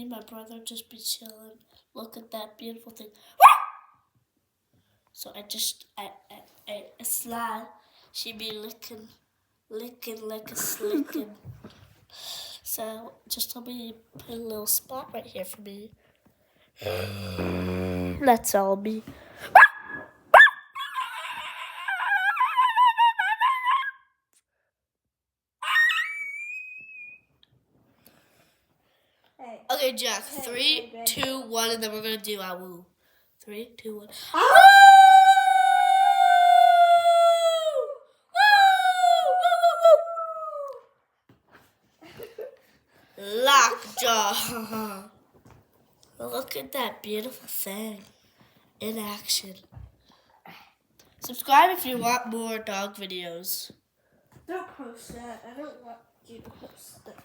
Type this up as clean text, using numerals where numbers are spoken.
and my brother just be chilling. Look at that beautiful thing. So I slide. She be licking like a slicking. So just let me put a little spot right here for me. That's all me. Hey. Okay, Jack. 3, 2, 1, and then we're gonna do our woo. 3, 2, 1. Lockjaw. Look at that beautiful thing in action. Subscribe if you want more dog videos. Don't post that. I don't want you to post that.